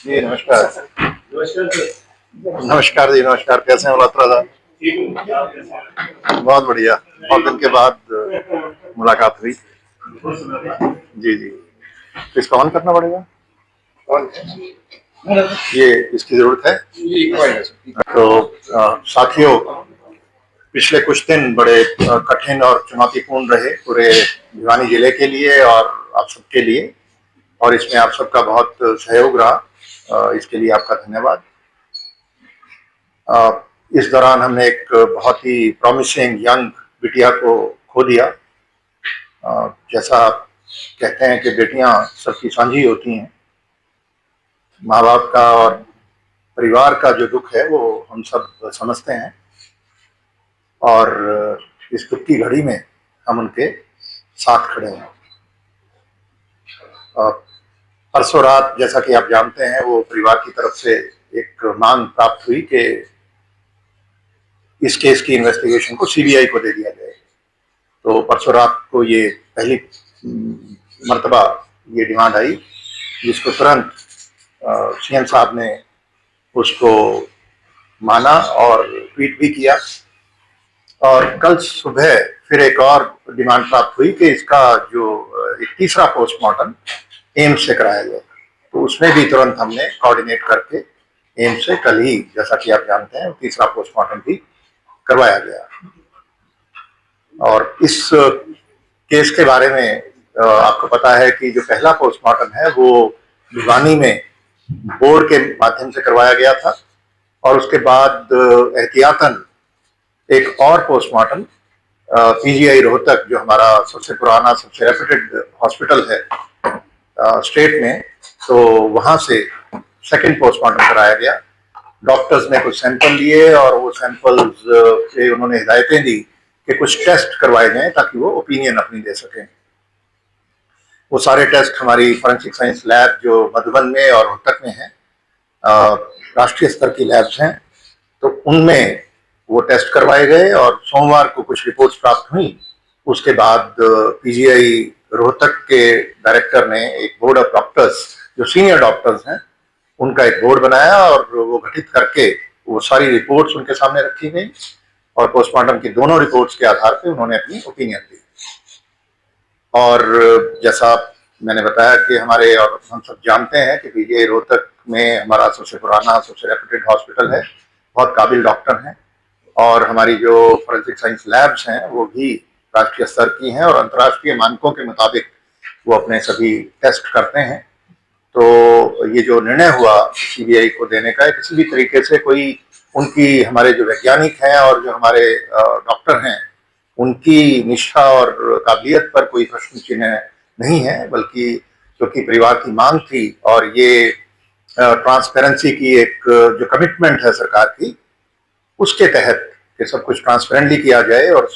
जी नमस्कार। नमस्कार सर। नमस्कार जी, नमस्कार। कैसे हैं मल्होत्रा साहब? ठीक हूँ, आप कैसे हैं? बहुत बढ़िया। बहुत दिन के बाद मुलाकात हुई। बहुत समय बाद। जी जी। तो इसको ऑन करना पड़ेगा। कौन? ये इसकी जरूरत है। तो साथियों, पिछले कुछ दिन बड़े कठिन और चुनौतीपूर्ण रहे पूरे भिवानी जिले के लिए और आप सबके लिए, और इसमें आप सबका बहुत सहयोग रहा। इसके लिए आपका धन्यवाद। इस दौरान हमने एक बहुत ही प्रॉमिसिंग यंग बिटिया को खो दिया। जैसा आप कहते हैं कि बेटियां सबकी साझी होती हैं, माँ बाप का और परिवार का जो दुख है वो हम सब समझते हैं, और इस दुख की घड़ी में हम उनके साथ खड़े हैं। परसों रात, जैसा कि आप जानते हैं, वो परिवार की तरफ से एक मांग प्राप्त हुई कि इस केस की इन्वेस्टिगेशन को सीबीआई को दे दिया जाए। तो परसों रात को ये पहली मर्तबा ये डिमांड आई, जिसको तुरंत सीएम साहब ने उसको माना और ट्वीट भी किया। और कल सुबह फिर एक और डिमांड प्राप्त हुई कि इसका जो एक तीसरा पोस्टमार्टम एम्स से कराया जाए। तो उसमें भी तुरंत हमने कोऑर्डिनेट करके एम्स से कल ही, जैसा कि आप जानते हैं, तीसरा पोस्टमार्टम भी करवाया गया। और इस केस के बारे में आपको पता है कि जो पहला पोस्टमार्टम है वो भिवानी में बोर्ड के माध्यम से करवाया गया था, और उसके बाद एहतियातन एक और पोस्टमार्टम पीजीआई रोहतक, जो हमारा सबसे पुराना सबसे रेप्यूटेड हॉस्पिटल है स्टेट में, तो वहां से सेकंड पोस्टमार्टम कराया गया। डॉक्टर्स ने कुछ सैंपल लिए और वो सैंपल्स से उन्होंने हिदायतें दी कि कुछ टेस्ट करवाए जाएं ताकि वो ओपिनियन अपनी दे सकें। वो सारे टेस्ट हमारी फॉरेंसिक साइंस लैब जो मधुबन में और रोहतक में है, राष्ट्रीय स्तर की लैब्स हैं, तो उनमें वो टेस्ट करवाए गए और सोमवार को कुछ रिपोर्ट्स प्राप्त हुई। उसके बाद पीजीआई रोहतक के डायरेक्टर ने एक बोर्ड ऑफ डॉक्टर्स, जो सीनियर डॉक्टर्स हैं, उनका एक बोर्ड बनाया और वो गठित करके वो सारी रिपोर्ट्स उनके सामने रखी गई, और पोस्टमार्टम की दोनों रिपोर्ट्स के आधार पर उन्होंने अपनी ओपिनियन दी। और जैसा मैंने बताया कि हमारे, और हम सब जानते हैं कि पीजीआई रोहतक में हमारा सबसे पुराना सबसे रेप्यूटेड हॉस्पिटल है, बहुत काबिल डॉक्टर हैं, और हमारी जो फॉरेंसिक साइंस लैब्स हैं वो भी राष्ट्रीय स्तर की हैं और अंतर्राष्ट्रीय मानकों के मुताबिक वो अपने सभी टेस्ट करते हैं। तो ये जो निर्णय हुआ सीबीआई को देने का, किसी भी तरीके से कोई उनकी, हमारे जो वैज्ञानिक हैं और जो हमारे डॉक्टर हैं, उनकी निष्ठा और काबिलियत पर कोई प्रश्न चिन्ह नहीं है, बल्कि क्योंकि परिवार की मांग थी और ये ट्रांसपेरेंसी की एक जो कमिटमेंट है सरकार की, उसके तहत कि सब कुछ ट्रांसपेरेंटली किया जाए और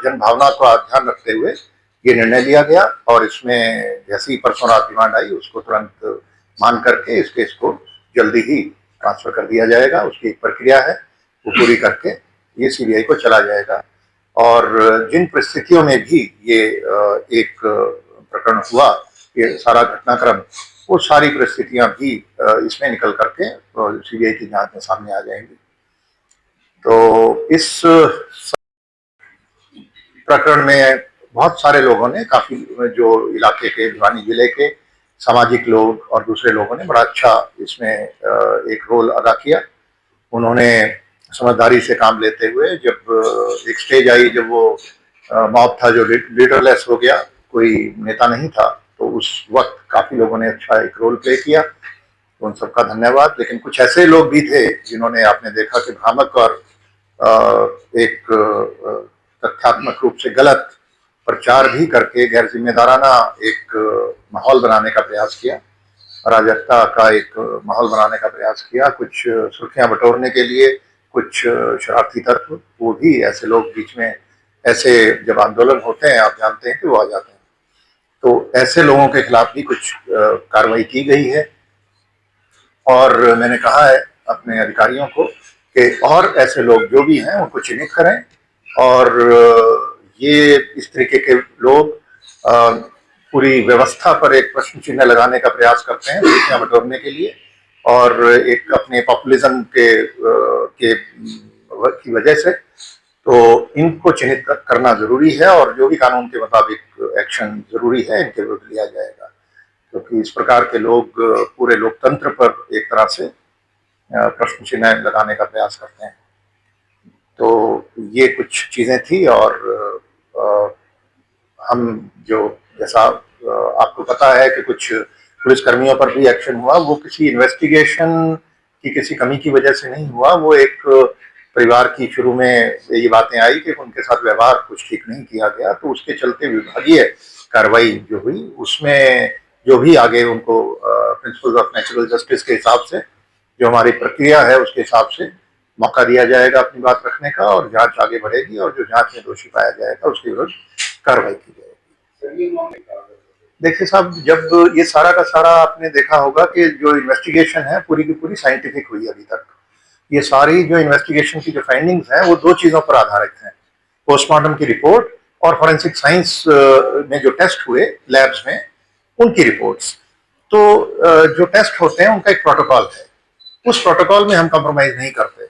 जन भावना को ध्यान रखते हुए ये निर्णय लिया गया। और इसमें जैसी ही परसों रात डिमांड आई, उसको तुरंत मान करके इस केस को जल्दी ही ट्रांसफर कर दिया जाएगा। उसकी एक प्रक्रिया है, वो पूरी करके ये सीबीआई को चला जाएगा। और जिन परिस्थितियों में भी ये एक प्रकरण हुआ, ये सारा घटनाक्रम, वो सारी परिस्थितियां भी इसमें निकल करके सीबीआई की जांच में सामने आ जाएंगी। तो इस प्रकरण में बहुत सारे लोगों ने, काफी जो इलाके के, भिवानी जिले के सामाजिक लोग और दूसरे लोगों ने बड़ा अच्छा इसमें एक रोल अदा किया। उन्होंने समझदारी से काम लेते हुए, जब एक स्टेज आई जब वो मॉब था जो लीडरलेस हो गया, कोई नेता नहीं था, तो उस वक्त काफी लोगों ने अच्छा एक रोल प्ले किया, तो उन सबका धन्यवाद। लेकिन कुछ ऐसे लोग भी थे जिन्होंने, आपने देखा कि भ्रामक और एक तथ्यात्मक रूप से गलत प्रचार भी करके गैर जिम्मेदाराना एक माहौल बनाने का प्रयास किया, अराजकता का एक माहौल बनाने का प्रयास किया, कुछ सुर्खियां बटोरने के लिए कुछ शरारती तत्व, वो भी ऐसे लोग बीच में, ऐसे जब आंदोलन होते हैं आप जानते हैं कि वो आ जाते हैं, तो ऐसे लोगों के खिलाफ भी कुछ कार्रवाई की गई है। और मैंने कहा है अपने अधिकारियों को कि और ऐसे लोग जो भी हैं उनको चिन्हित करें, और ये इस तरीके के लोग पूरी व्यवस्था पर एक प्रश्न चिन्ह लगाने का प्रयास करते हैं सुर्खियां बटोरने के लिए, और एक अपने पॉपुलिज्म की वजह से, तो इनको चिन्हित करना जरूरी है और जो भी कानून के मुताबिक एक्शन जरूरी है इनके विरुद्ध लिया जाएगा, क्योंकि इस प्रकार के लोग पूरे लोकतंत्र पर एक तरह से प्रश्न चिन्ह लगाने का प्रयास करते हैं। तो ये कुछ चीजें थी और हम जो जैसा आपको पता है कि कुछ पुलिस कर्मियों पर भी एक्शन हुआ, वो किसी इन्वेस्टिगेशन की किसी कमी की वजह से नहीं हुआ। वो एक परिवार की शुरू में ये बातें आई कि उनके साथ व्यवहार कुछ ठीक नहीं किया गया, तो उसके चलते विभागीय कार्रवाई जो हुई उसमें जो भी आगे उनको प्रिंसिपल्स ऑफ नेचुरल जस्टिस के हिसाब से जो हमारी प्रक्रिया है उसके हिसाब से मौका दिया जाएगा अपनी बात रखने का, और जांच आगे बढ़ेगी और जो जांच में दोषी पाया जाएगा उसके विरुद्ध कार्रवाई की जाएगी। देखिए साहब, जब ये सारा का सारा आपने देखा होगा कि जो इन्वेस्टिगेशन है पूरी की पूरी साइंटिफिक हुई अभी तक। ये सारी जो इन्वेस्टिगेशन की जो फाइंडिंग्स हैं वो दो चीजों पर आधारित हैं, पोस्टमार्टम की रिपोर्ट और फॉरेंसिक साइंस में जो टेस्ट हुए लैब्स में उनकी रिपोर्ट्स। तो जो टेस्ट होते हैं उनका एक प्रोटोकॉल है, उस प्रोटोकॉल में हम कॉम्प्रोमाइज नहीं करते।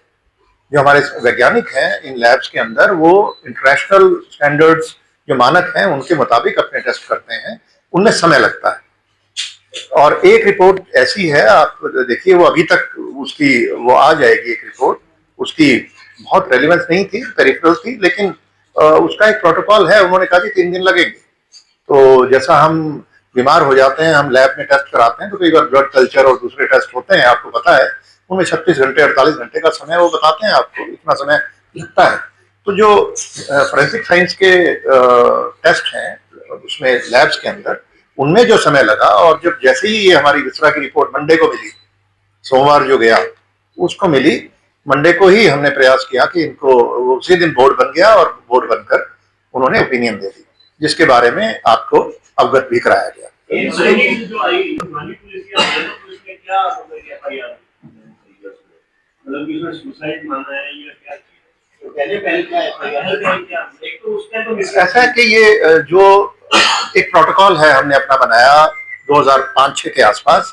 जो हमारे वैज्ञानिक हैं इन लैब्स के अंदर वो इंटरनेशनल स्टैंडर्ड्स जो मानक हैं उनके मुताबिक अपने टेस्ट करते हैं, उनमें समय लगता है। और एक रिपोर्ट ऐसी है, आप देखिए वो अभी तक उसकी वो आ जाएगी एक रिपोर्ट, उसकी बहुत रेलिवेंस नहीं थी, पेरिफेरल थी, लेकिन उसका एक प्रोटोकॉल है। उन्होंने कहा कि 3 दिन लगेंगे। तो जैसा हम बीमार हो जाते हैं, हम लैब में टेस्ट कराते हैं, तो कई बार ब्लड कल्चर और दूसरे टेस्ट होते हैं, आपको पता है उनमें 36 घंटे 48 घंटे का समय वो बताते हैं आपको, इतना समय लगता है। तो जो फॉरेंसिक साइंस के टेस्ट हैं उसमें लैब्स के अंदर, उनमें जो समय लगा, और जब जैसे ही ये हमारी विसरा की रिपोर्ट मंडे को मिली, सोमवार जो गया उसको मिली, मंडे को ही हमने प्रयास किया कि इनको, उसी दिन बोर्ड बन गया और बोर्ड बनकर उन्होंने ओपिनियन दे दी, जिसके बारे में आपको अवगत भी कराया गया। जो आई पुलिस ने क्या मतलब कि उसमें सुसाइड माना है या क्या? तो पहले क्या एक तो उसका तो ऐसा है कि ये जो एक प्रोटोकॉल है हमने अपना बनाया 2005-6 के आसपास,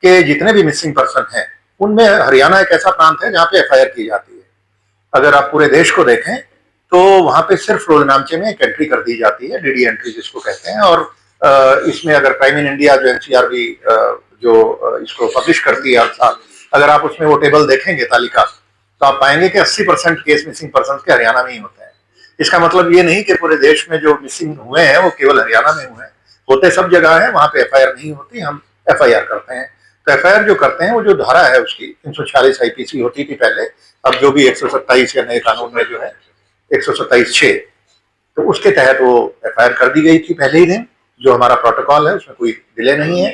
के जितने भी मिसिंग पर्सन हैं उनमें हरियाणा एक ऐसा प्रांत है जहाँ पे एफआईआर की जाती है। अगर आप पूरे देश को देखें तो वहां पे सिर्फ रोजनामचे में एक एंट्री कर दी जाती है, डीडी एंट्री जिसको कहते हैं। और इसमें अगर प्राइम इन इंडिया जो एनसीआरबी जो इसको पब्लिश करती है हर साल, अगर आप उसमें वो टेबल देखेंगे तालिका, तो आप पाएंगे कि 80% केस मिसिंग पर्सन के हरियाणा में ही होते हैं। इसका मतलब ये नहीं कि पूरे देश में जो मिसिंग हुए हैं वो केवल हरियाणा में हुए हैं, होते सब जगह है, वहां पे एफआईआर नहीं होती, हम एफआईआर करते हैं। तो एफआईआर जो करते हैं वो जो धारा है उसकी 346 आईपीसी होती थी पहले, अब जो भी 127 या नए कानून में जो है 127(6), तो उसके तहत वो एफआईआर कर दी गई थी पहले ही दिन। जो हमारा प्रोटोकॉल है उसमें कोई डिले नहीं है।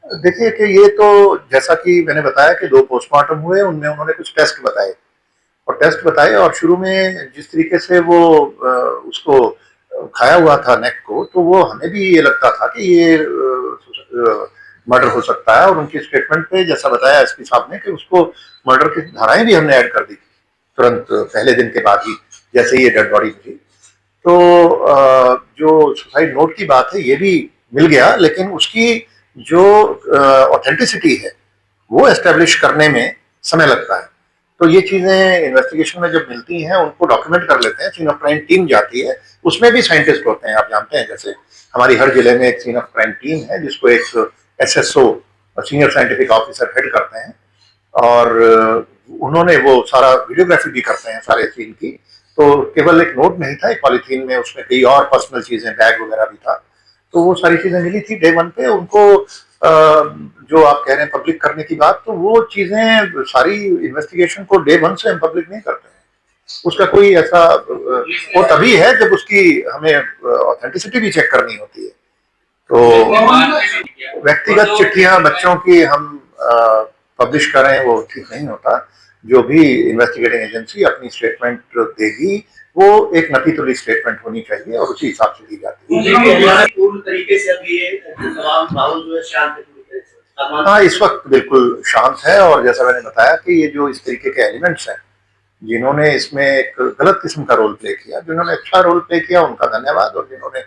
देखिए कि ये तो जैसा कि मैंने बताया कि 2 पोस्टमार्टम हुए, उनमें उन्होंने कुछ टेस्ट बताए और शुरू में जिस तरीके से वो उसको खाया हुआ था नेक को, तो वो हमें भी ये लगता था कि ये मर्डर हो सकता है। और उनकी स्टेटमेंट पे जैसा बताया एसपी साहब ने कि उसको मर्डर की धाराएं भी हमने ऐड कर दी तुरंत पहले दिन के बाद ही, जैसे ये डेड बॉडी मिली। तो जो सुसाइड नोट की बात है ये भी मिल गया, लेकिन उसकी जो ऑथेंटिसिटी है वो एस्टेब्लिश करने में समय लगता है। तो ये चीजें इन्वेस्टिगेशन में जब मिलती हैं उनको डॉक्यूमेंट कर लेते हैं, सीन ऑफ क्राइम टीम जाती है, उसमें भी साइंटिस्ट होते हैं, आप जानते हैं। जैसे हमारी हर जिले में एक सीन ऑफ क्राइम टीम है जिसको एक SSO senior scientific officer head करते हैं, और उन्होंने वो सारा वीडियोग्राफी भी करते हैं सारे सीन की। तो केवल एक नोट नहीं था, एक पॉलिथीन में उसमें कई और पर्सनल चीजें, बैग वगैरह भी था। तो वो सारी चीजें मिली थी डे 1 पे उनको। जो आप कह रहे हैं पब्लिक करने की बात, तो वो चीजें सारी इन्वेस्टिगेशन को डे 1 से हम पब्लिक नहीं करते हैं। उसका कोई ऐसा वो तभी है जब उसकी हमें ऑथेंटिसिटी भी चेक करनी होती है। तो व्यक्तिगत चिट्ठियां बच्चों की हम पब्लिश करें वो ठीक नहीं होता। जो भी इन्वेस्टिगेटिंग एजेंसी अपनी स्टेटमेंट देगी वो एक नपी तुली स्टेटमेंट होनी चाहिए और उसी हिसाब से दी जाती है। पूर्ण तरीके से अभी ये तमाम माहौल जो है शांत है। हाँ, इस वक्त बिल्कुल शांत है। और जैसा मैंने बताया कि ये जो इस तरीके के एलिमेंट्स हैं जिन्होंने इसमें एक गलत किस्म का रोल प्ले किया, जिन्होंने अच्छा रोल प्ले किया उनका धन्यवाद, और जिन्होंने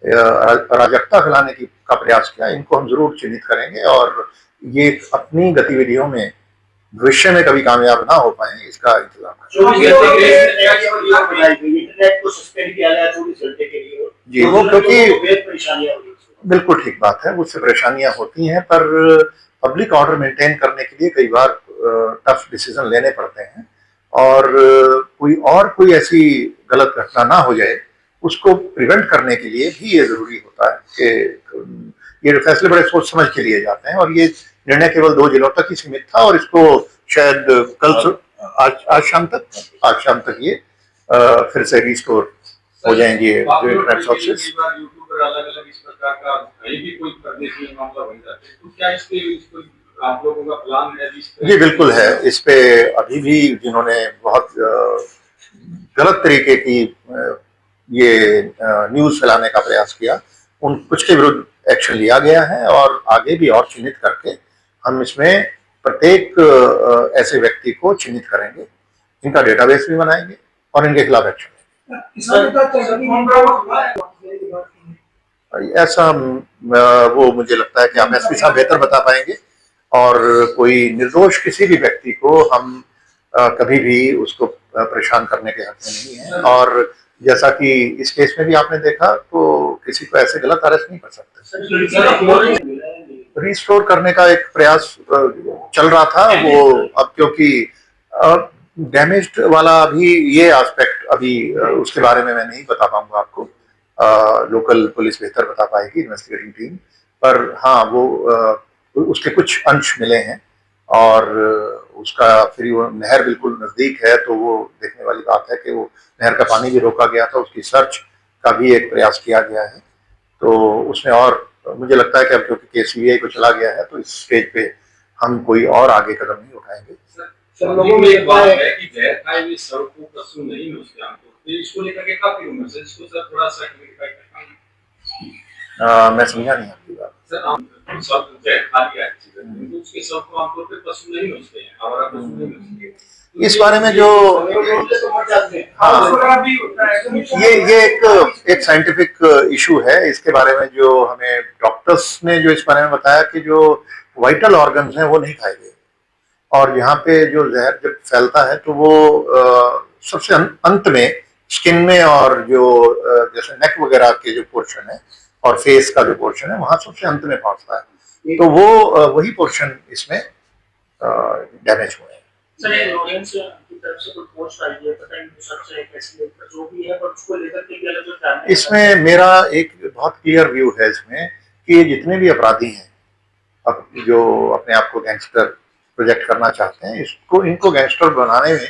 अराजकता फैलाने की का प्रयास किया, इनको हम जरूर चिन्हित करेंगे और ये अपनी गतिविधियों में भविष्य में कभी कामयाब ना हो पाए इसका इंतजाम करें। जी, वो क्योंकि बिल्कुल ठीक बात है, उससे परेशानियां होती हैं, पर पब्लिक ऑर्डर मेंटेन करने के लिए कई बार टफ डिसीजन लेने पड़ते हैं और कोई ऐसी गलत घटना ना हो जाए, उसको प्रिवेंट करने के लिए भी ये जरूरी होता है कि ये फैसले बड़े सोच समझ के लिए जाते हैं और ये निर्णय केवल 2 जिलों तक ही सीमित था और इसको शायद आज शाम तक ये फिर से रिस्टोर हो जाएंगे इंटरनेट सर्विसेज। अलग अलग इस प्रकार का कहीं भी कोई परदेशी मामला बन जाते हैं तो क्या इसको आप लोगों का प्लान है? जी बिल्कुल है, इस पे अभी भी जिन्होंने बहुत गलत तरीके की ये न्यूज फैलाने का प्रयास किया, उन कुछ के विरुद्ध एक्शन लिया गया है और आगे भी और चिन्हित करके हम इसमें प्रत्येक ऐसे व्यक्ति को चिन्हित करेंगे, इनका डेटाबेस भी बनाएंगे और इनके खिलाफ एक्शन ऐसा वो मुझे लगता है कि आप एसपी साहब बेहतर बता पाएंगे और कोई निर्दोष किसी भी व्यक्ति को हम कभी भी उसको परेशान करने के हक में नहीं है और जैसा कि इस केस में भी आपने देखा तो किसी को ऐसे गलत अरेस्ट नहीं कर सकते। रिस्टोर करने का एक प्रयास चल रहा था, वो अब क्योंकि डैमेज्ड वाला अभी ये एस्पेक्ट अभी उसके बारे में मैं नहीं बता पाऊंगा आपको, लोकल पुलिस बेहतर बता पाएगी, इन्वेस्टिगेटिंग टीम, पर हाँ वो उसके कुछ अंश मिले हैं और उसका फिर वो नहर बिल्कुल नजदीक है तो वो देखने वाली बात है कि वो नहर का पानी भी रोका गया था, उसकी सर्च का भी एक प्रयास किया गया है, तो उसमें और मुझे लगता है कि अब क्योंकि केस सीबीआई को चला गया है तो इस स्टेज पे हम कोई और आगे कदम नहीं उठाएंगे। सर लोगों में एक बात है कि गैर कानूनी सड़कों पर सुन नहीं मिलते हमको, तो इसको लेकर के काफी उम्र से इसको सर थोड़ा सा क्लैरिफाई करना। मैं समझा नहीं आपकी बात। सर हम सब गैर खाली है तो उसके सब को आमतौर पे पशु नहीं मिलते हैं और पशु नहीं मिलते, इस बारे में जो हाँ ये एक साइंटिफिक इशू है, इसके बारे में जो हमें डॉक्टर्स ने जो इस बारे में बताया कि जो वाइटल ऑर्गन्स हैं वो नहीं खाए गए और यहाँ पे जो जहर जब फैलता है तो वो सबसे अंत में स्किन में और जो जैसे नेक वगैरह के जो पोर्शन है और फेस का जो पोर्शन है वहां सबसे अंत में पहुंचता है, तो वो वही पोर्शन इसमें डैमेज हुए हैं। सर ये लॉरेंस की तरफ से कोई पोस्ट आई है, पता नहीं सच है कैसी है, जो भी है, पर उसको लेकर के भी अलग जानना। इसमें मेरा एक बहुत क्लियर व्यू है इसमें कि जितने भी अपराधी हैं अब जो अपने आप को गैंगस्टर प्रोजेक्ट करना चाहते हैं, इनको गैंगस्टर बनाने में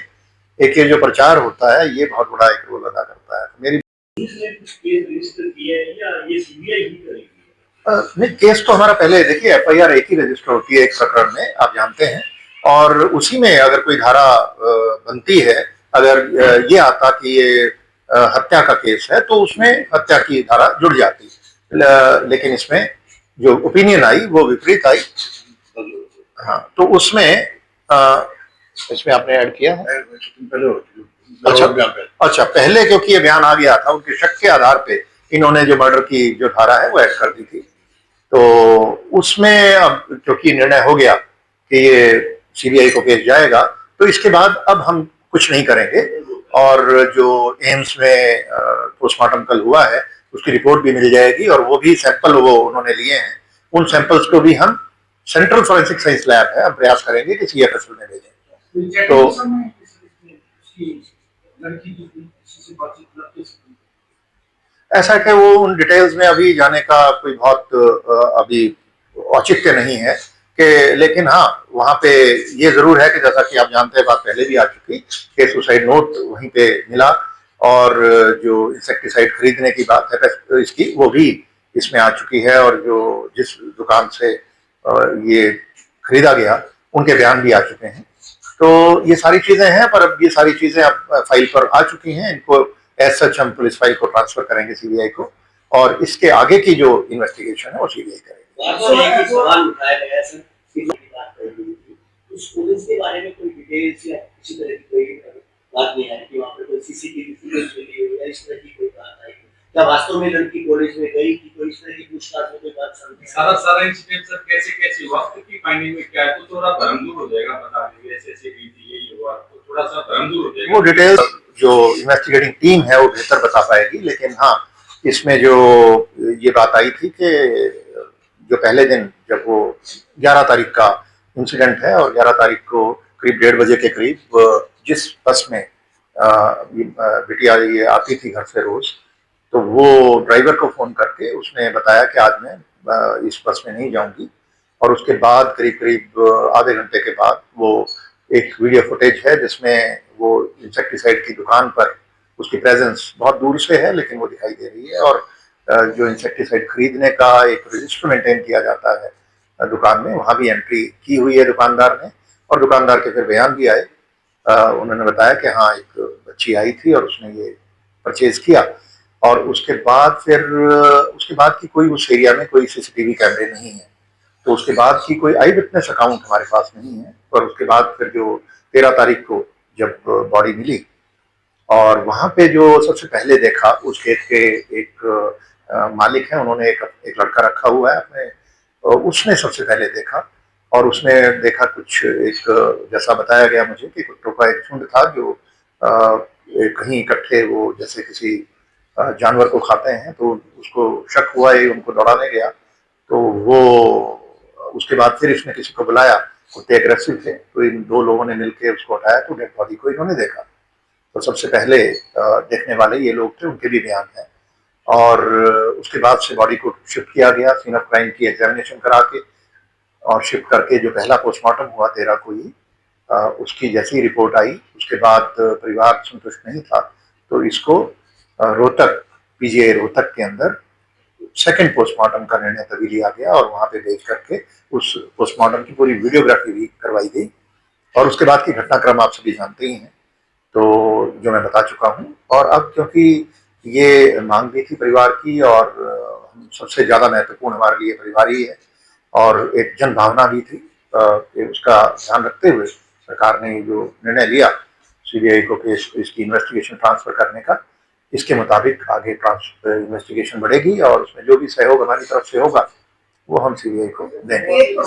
एक ये जो प्रचार होता है ये बहुत बड़ा एक रोल अदा करता है। मेरी नहीं, केस तो हमारा पहले देखिए एफआईआर एक ही रजिस्टर होती है एक प्रकरण में, आप जानते हैं, और उसी में अगर कोई धारा बनती है, अगर ये आता कि ये हत्या का केस है तो उसमें हत्या की धारा जुड़ जाती, लेकिन इसमें जो ओपिनियन आई वो विपरीत आई। हाँ तो उसमें इसमें आपने ऐड किया है अच्छा पहले क्योंकि ये बयान आ गया था उनके शक के आधार पे इन्होंने जो मर्डर की जो धारा है वो ऐड कर दी थी, तो उसमें अब क्योंकि निर्णय हो गया कि ये सीबीआई को केस जाएगा तो इसके बाद अब हम कुछ नहीं करेंगे और जो एम्स में पोस्टमार्टम कल हुआ है उसकी रिपोर्ट भी मिल जाएगी और वो भी सैंपल वो उन्होंने लिए हैं, उन सैंपल्स को भी हम सेंट्रल फॉरेंसिक साइंस लैब है हम प्रयास करेंगे कि सीएफएसएल में भेजें। तो ऐसा कि वो उन डिटेल्स में अभी जाने का कोई बहुत अभी औचित्य नहीं है कि, लेकिन हाँ वहां पे ये जरूर है कि जैसा कि आप जानते हैं बात पहले भी आ चुकी कि सुसाइड नोट वहीं पे मिला और जो इंसेक्टिसाइड खरीदने की बात है इसकी वो भी इसमें आ चुकी है और जो जिस दुकान से ये खरीदा गया उनके बयान भी आ चुके हैं, तो ये सारी चीजें हैं, पर अब ये सारी चीजें अब फाइल पर आ चुकी हैं, इनको एज सच हम पुलिस फाइल को ट्रांसफर करेंगे सीबीआई को और इसके आगे की जो इन्वेस्टिगेशन है वो सीबीआई करेगी। सवाल उठाया गया है उस पुलिस के बारे में कोई डिटेल्स या किसी तरह की कोई बात नहीं है कि वहाँ पे कोई सीसीटीवी फुटेज मिली हो या इस तरह की कोई बात आई क्या वास्तव में लड़की कॉलेज में गई कि कोई इस तरह की पूछताछ में कोई बात सामने सारा इंसिडेंट सर कैसे हुआ, की फाइंडिंग में क्या है, तो थोड़ा भ्रम दूर हो जाएगा, बता देंगे ऐसे गई थी ये हुआ, तो थोड़ा सा भ्रम दूर हो जाएगा। वो डिटेल जो इन्वेस्टिगेटिंग टीम है वो बेहतर बता पाएगी, लेकिन हाँ इसमें जो ये बात आई थी कि जो पहले दिन जब वो 11 तारीख का इंसिडेंट है और 11 तारीख को करीब 1:30 बजे के करीब जिस बस में बिटिया ये आती थी घर से रोज, तो वो ड्राइवर को फोन करके उसने बताया कि आज मैं इस बस में नहीं जाऊंगी। और उसके बाद करीब करीब आधे घंटे के बाद वो एक वीडियो फुटेज है जिसमें वो इंसेक्टिसाइड की दुकान पर उसकी प्रेजेंस बहुत दूर से है लेकिन वो दिखाई दे रही है। और जो इंसेक्टिसाइड खरीदने का एक रजिस्टर मेंटेन किया जाता है दुकान में, वहां भी एंट्री की हुई है दुकानदार ने। और दुकानदार के फिर बयान भी आए, उन्होंने बताया कि हाँ एक बच्ची आई थी और उसने ये परचेज किया। और उसके बाद की कोई उस एरिया में कोई सीसीटीवी कैमरे नहीं है, तो उसके बाद की कोई आई विटनेस अकाउंट हमारे पास नहीं है। और उसके बाद फिर जो 13 तारीख को जब बॉडी मिली और वहां पे जो सबसे पहले देखा उस खेत के एक मालिक है, उन्होंने एक लड़का रखा हुआ है अपने, उसने सबसे पहले देखा। और उसने देखा कुछ एक जैसा बताया गया मुझे कि कुत्तों का एक झुंड था जो कहीं इकट्ठे वो जैसे किसी जानवर को खाते हैं, तो उसको शक हुआ ये उनको दौड़ाने गया। तो वो उसके बाद फिर इसने किसी को बुलाया, कुत्ते एग्रेसिव थे, तो इन दो लोगों ने मिलकर उसको हटाया तो डेड बॉडी को इन्होंने देखा। तो सबसे पहले देखने वाले ये लोग थे, उनके भी बयान है। और उसके बाद से बॉडी को शिफ्ट किया गया सीन ऑफ क्राइम की एग्जामिनेशन करा के, और शिफ्ट करके जो पहला पोस्टमार्टम हुआ 13 को ही, उसकी जैसी रिपोर्ट आई उसके बाद परिवार संतुष्ट नहीं था, तो इसको रोहतक पीजीआई रोहतक के अंदर सेकंड पोस्टमार्टम का निर्णय तभी लिया गया और वहां पे भेज करके उस पोस्टमार्टम की पूरी वीडियोग्राफी भी करवाई गई। और उसके बाद की घटनाक्रम आप सभी जानते ही हैं, तो जो मैं बता चुका हूं। और अब क्योंकि ये मांग भी थी परिवार की और सबसे ज्यादा महत्वपूर्ण हमारे लिए परिवार ही है, और एक जन भावना भी थी कि उसका ध्यान रखते हुए सरकार ने जो निर्णय लिया सीबीआई को कि इसकी इन्वेस्टिगेशन ट्रांसफर करने का, इसके मुताबिक आगे इन्वेस्टिगेशन बढ़ेगी और उसमें जो भी सहयोग हमारी तरफ से होगा वो हम सीबीआई को देंगे।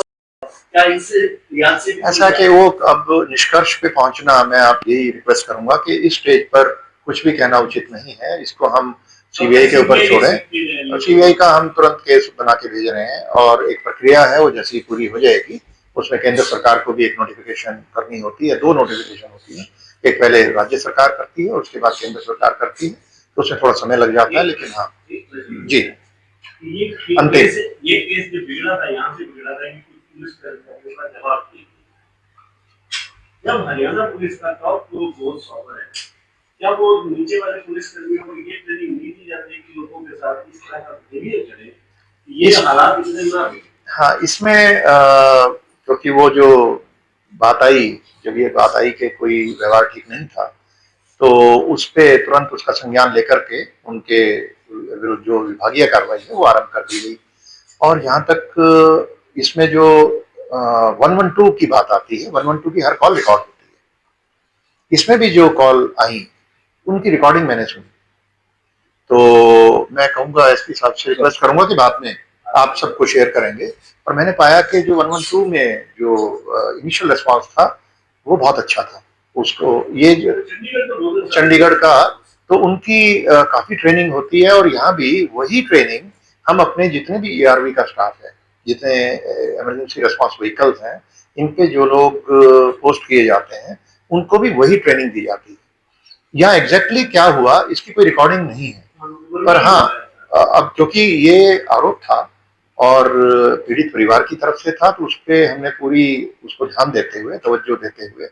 ऐसा कि वो अब निष्कर्ष पे पहुंचना, मैं आप यही रिक्वेस्ट करूंगा कि इस स्टेज पर कुछ भी कहना उचित नहीं है, इसको हम सीबीआई के ऊपर छोड़ें। और सीबीआई का हम तुरंत केस बना के भेज रहे हैं और एक प्रक्रिया है वो जैसी पूरी हो जाएगी उसमें केंद्र सरकार को भी एक नोटिफिकेशन करनी होती है, 2 नोटिफिकेशन होती है, एक पहले राज्य सरकार करती है और उसके बाद केंद्र सरकार करती है, तो उसमें थोड़ा समय लग जाता है, लेकिन हाँ जी अंतिम ये केस जो बिगड़ा था यहाँ से बिगड़ा था पुलिस का जवाब थी। जब हरियाणा पुलिस का टॉप तो बहुत सॉबर है, क्या वो नीचे वाले पुलिस कर्मियों को ये ट्रेनिंग नहीं दी जाती कि लोगों के साथ इस तरह का बिहेवियर करें, ये हालात इतने ना। हाँ इसमें क्योंकि वो जो बात आई, जब ये बात आई कि कोई व्यवहार ठीक नहीं था, तो उस पे तुरंत उसका संज्ञान लेकर के उनके विरुद्ध जो विभागीय कार्रवाई है वो आरंभ कर दी गई। और जहां तक इसमें जो 112 की बात आती है, 112 की हर कॉल रिकॉर्ड होती है, इसमें भी जो कॉल आई उनकी रिकॉर्डिंग मैंने सुनी। तो मैं कहूंगा एसपी साहब से रिक्वेस्ट करूंगा कि बाद में आप सबको शेयर करेंगे। और मैंने पाया कि जो 112 में जो इनिशियल रिस्पांस था वो बहुत अच्छा था। उसको ये चंडीगढ़ का, तो उनकी काफी ट्रेनिंग होती है और यहाँ भी वही ट्रेनिंग हम अपने जितने भी ईआरवी का स्टाफ है, जितने इमरजेंसी रिस्पांस व्हीकल्स हैं, इन पे जो लोग पोस्ट किए जाते हैं उनको भी वही ट्रेनिंग दी जाती है। यहाँ एग्जैक्टली क्या हुआ इसकी कोई रिकॉर्डिंग नहीं है, पर हाँ अब क्योंकि ये आरोप था और पीड़ित परिवार की तरफ से था, तो उस पर हमने पूरी उसको ध्यान देते हुए, तवज्जो देते हुए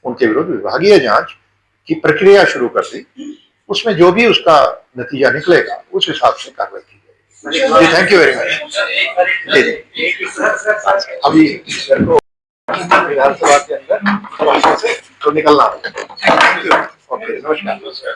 उनके विरुद्ध विभागीय जांच की प्रक्रिया शुरू कर दी। उसमें जो भी उसका नतीजा निकलेगा उस हिसाब से कार्रवाई की जाएगी। जी थैंक यू वेरी मच। अभी विधानसभा के अंदर से तो निकलना। Thank you. ओके नमस्कार।